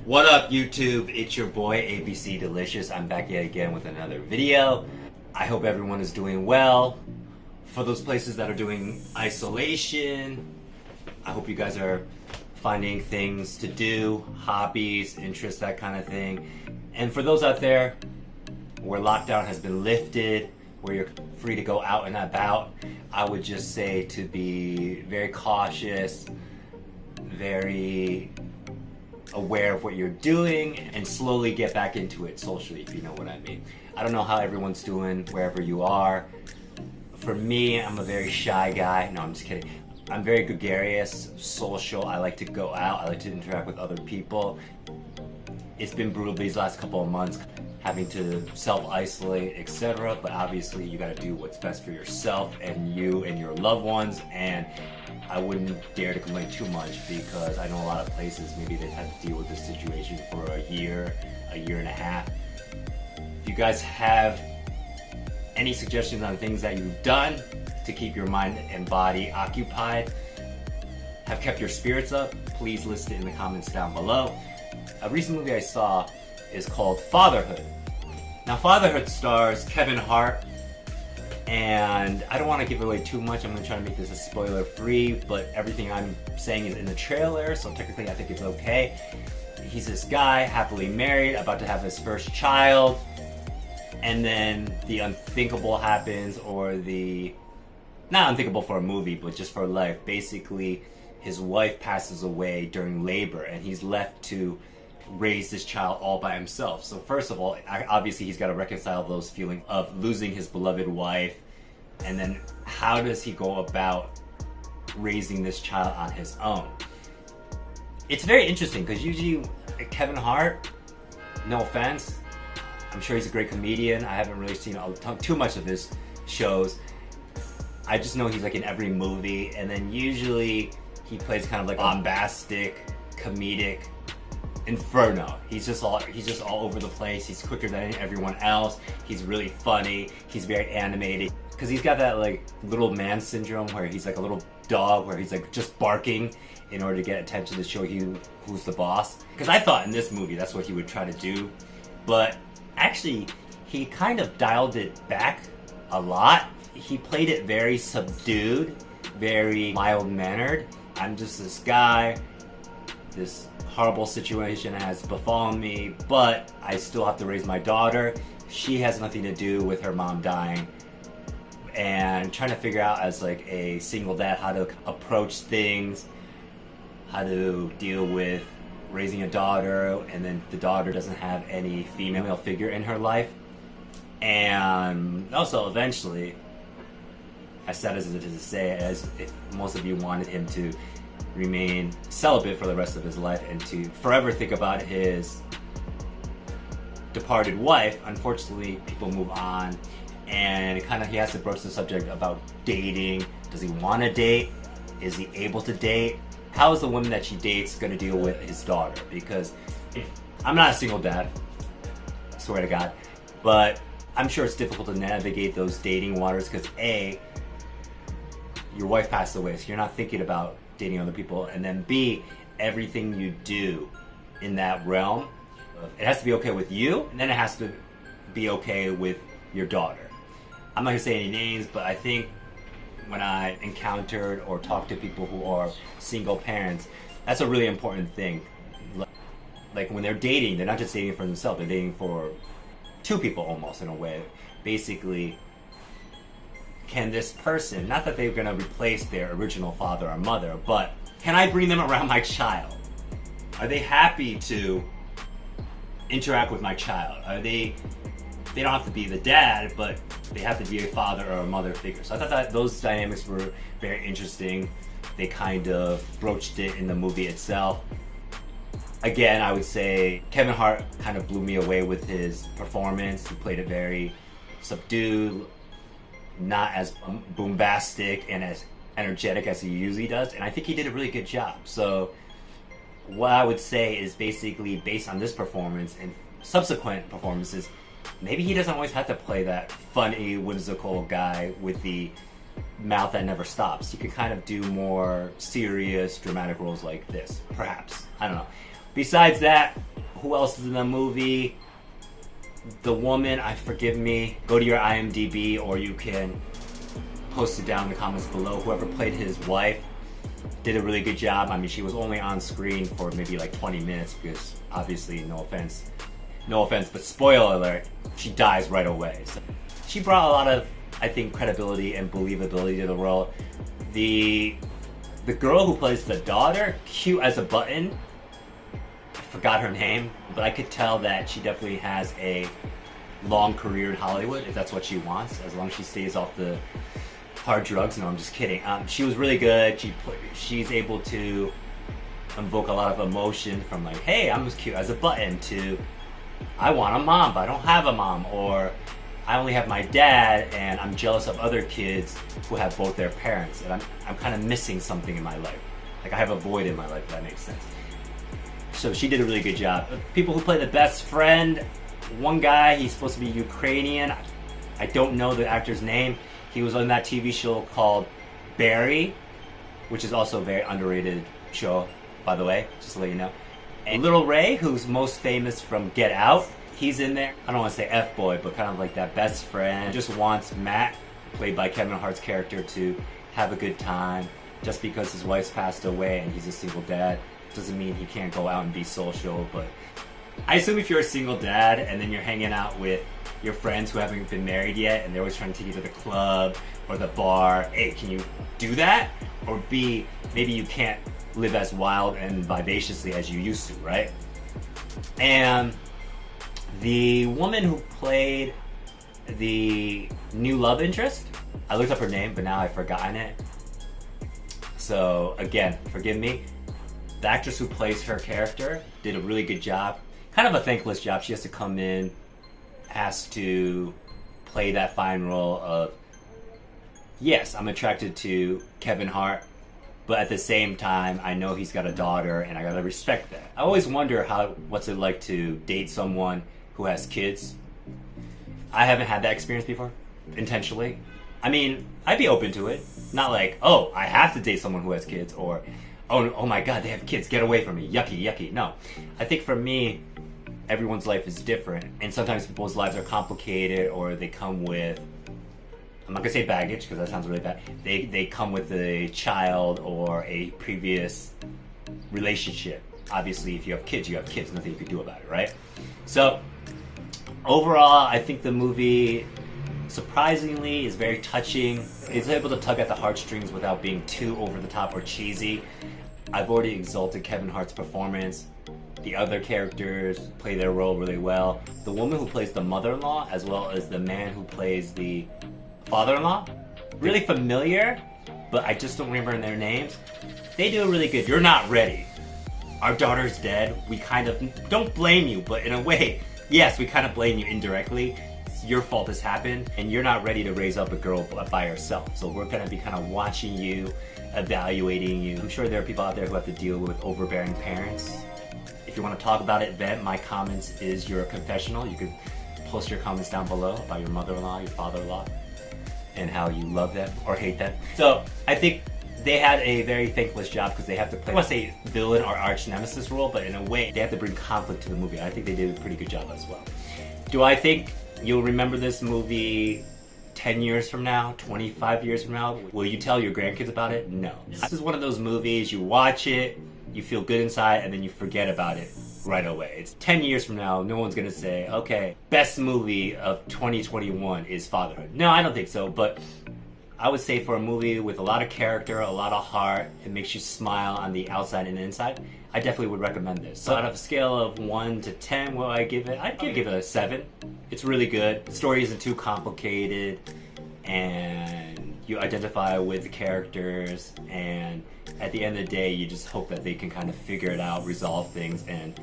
What up, YouTube? It's your boy ABC Delicious. I'm back yet again with another video. I hope everyone is doing well. For those places that are doing isolation, I hope you guys are finding things to do, hobbies, interests, that kind of thing. And for those out there where lockdown has been lifted, where you're free to go out and about, I would just say to be very cautious, very aware of what you're doing, and slowly get back into it socially, if you know what I mean. I don't know how everyone's doing wherever you are. For me, I'm a very shy guy. No, I'm just kidding. I'm very gregarious, social. I like to go out. I like to interact with other people. It's been brutal these last couple of months, having to self-isolate, etc. But obviously, you got to do what's best for yourself and you and your loved ones. And I wouldn't dare to complain too much, because I know a lot of places, maybe they've had to deal with this situation for a year and a half. If you guys have any suggestions on things that you've done to keep your mind and body occupied, have kept your spirits up, please list it in the comments down below. A recent movie I saw is called Fatherhood. Now, Fatherhood stars Kevin Hart, and I don't want to give away too much. I'm going to try to make this a spoiler-free, but everything I'm saying is in the trailer, so technically I think it's okay. He's this guy, happily married, about to have his first child, and then the unthinkable happens, or the... not unthinkable for a movie, but just for life. Basically, his wife passes away during labor, and he's left to raise this child all by himself. So first of all, obviously he's got to reconcile those feelings of losing his beloved wife, and then how does he go about raising this child on his own? It's very interesting, because usually Kevin Hart, no offense, I'm sure he's a great comedian. I haven't really seen too much of his shows. I just know he's like in every movie, and then usually he plays kind of like bombastic, comedic inferno. He's just all over the place. He's quicker than everyone else. He's really funny. He's very animated, because he's got that like little man syndrome, where he's like a little dog, where he's like just barking in order to get attention, to show you who's the boss. Because I thought in this movie that's what he would try to do, but actually he kind of dialed it back a lot. He played it very subdued, very mild-mannered. I'm just this guy, this horrible situation has befallen me, but I still have to raise my daughter. She has nothing to do with her mom dying. And trying to figure out, as like a single dad, how to approach things, how to deal with raising a daughter, and then the daughter doesn't have any female figure in her life. And also, eventually, as sad as it is to say, as if most of you wanted him to remain celibate for the rest of his life and to forever think about his departed wife, unfortunately people move on, and he has to broach the subject about dating. Does he want to date? Is he able to date? How is the woman that she dates going to deal with his daughter? Because I'm not a single dad, I swear to God, but I'm sure it's difficult to navigate those dating waters, because A, your wife passed away, so you're not thinking about dating other people, and then B, everything you do in that realm, it has to be okay with you, and then it has to be okay with your daughter. I'm not gonna say any names, but I think when I encountered or talked to people who are single parents, that's a really important thing. Like when they're dating, they're not just dating for themselves, they're dating for two people almost, in a way. Basically, can this person, not that they're gonna replace their original father or mother, but can I bring them around my child? Are they happy to interact with my child? They don't have to be the dad, but they have to be a father or a mother figure. So I thought that those dynamics were very interesting. They kind of broached it in the movie itself. Again, I would say Kevin Hart kind of blew me away with his performance. He played it very subdued, not as bombastic and as energetic as he usually does, and I think he did a really good job. So what I would say is, basically based on this performance and subsequent performances, maybe he doesn't always have to play that funny, whimsical guy with the mouth that never stops. You can kind of do more serious, dramatic roles like this, perhaps. I don't know. Besides that, who else is in the movie? The woman, forgive me, go to your IMDb, or you can post it down in the comments below. Whoever played his wife did a really good job. I mean, she was only on screen for maybe like 20 minutes because obviously, no offense, but spoiler alert, she dies right away. So she brought a lot of, I think, credibility and believability to the role. The girl who plays the daughter, cute as a button, I forgot her name, but I could tell that she definitely has a long career in Hollywood, if that's what she wants, as long as she stays off the hard drugs. No, I'm just kidding. She was really good. She's able to invoke a lot of emotion, from like, hey, I'm as cute as a button, to I want a mom but I don't have a mom, or I only have my dad and I'm jealous of other kids who have both their parents, and I'm kind of missing something in my life. Like, I have a void in my life, if that makes sense. So she did a really good job. People who play the best friend, one guy, he's supposed to be Ukrainian. I don't know the actor's name. He was on that TV show called Barry, which is also a very underrated show, by the way, just to let you know. And Little Ray, who's most famous from Get Out, he's in there. I don't want to say F-boy, but kind of like that best friend. Just wants Matt, played by Kevin Hart's character, to have a good time. Just because his wife's passed away and he's a single dad doesn't mean he can't go out and be social. But I assume if you're a single dad and then you're hanging out with your friends who haven't been married yet and they're always trying to take you to the club or the bar, A, can you do that? Or B, maybe you can't live as wild and vivaciously as you used to, right? And the woman who played the new love interest, I looked up her name, but now I've forgotten it. So again, forgive me. The actress who plays her character did a really good job. Kind of a thankless job. She has to come in, has to play that fine role of, yes, I'm attracted to Kevin Hart, but at the same time, I know he's got a daughter and I gotta respect that. I always wonder what's it like to date someone who has kids. I haven't had that experience before, intentionally. I mean, I'd be open to it. Not like, oh, I have to date someone who has kids, or, oh my god, they have kids, get away from me, yucky, yucky. No. I think for me, everyone's life is different, and sometimes people's lives are complicated, or they come with, I'm not gonna say baggage because that sounds really bad. They come with a child or a previous relationship. Obviously, if you have kids, you have kids. Nothing you can do about it, right? So overall, I think the movie, surprisingly, is very touching. It's able to tug at the heartstrings without being too over the top or cheesy. I've already exalted Kevin Hart's performance. The other characters play their role really well. The woman who plays the mother-in-law, as well as the man who plays the father-in-law, really familiar, but I just don't remember their names. They do really good. You're not ready. Our daughter's dead. We kind of don't blame you, but in a way, yes, we kind of blame you indirectly. It's your fault this happened, and you're not ready to raise up a girl by herself. So we're gonna be kind of watching you, evaluating you. I'm sure there are people out there who have to deal with overbearing parents. If you want to talk about it, then my comments is your confessional. You could post your comments down below about your mother-in-law, your father-in-law, and how you love them or hate them. So I think they had a very thankless job because they have to play, I want to say villain or arch nemesis role, but in a way they have to bring conflict to the movie. I think they did a pretty good job as well. Do I think you'll remember this movie 10 years from now, 25 years from now? Will you tell your grandkids about it? No. This is one of those movies, you watch it, you feel good inside, and then you forget about it right away. It's 10 years from now, no one's gonna say, okay, best movie of 2021 is Fatherhood. No, I don't think so, but I would say for a movie with a lot of character, a lot of heart, it makes you smile on the outside and inside, I definitely would recommend this. So out of a scale of 1 to 10, what would I give it? I'd give it a 7. It's really good. The story isn't too complicated, and you identify with the characters, and at the end of the day, you just hope that they can kind of figure it out, resolve things, and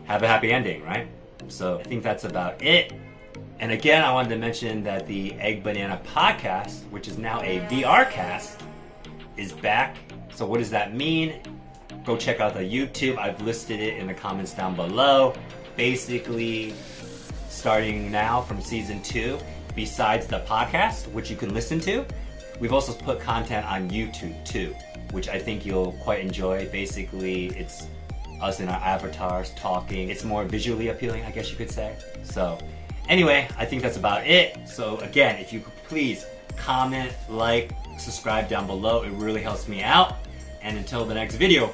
have a happy ending, right? So I think that's about it. And again, I wanted to mention that the Egg Banana podcast, which is now a VR cast, is back. So what does that mean? Go check out the YouTube. I've listed it in the comments down below. Basically, starting now from season 2, besides the podcast, which you can listen to, we've also put content on YouTube too, which I think you'll quite enjoy. Basically, it's us and our avatars talking. It's more visually appealing, I guess you could say. So anyway, I think that's about it. So again, if you could please comment, like, subscribe down below. It really helps me out. And until the next video,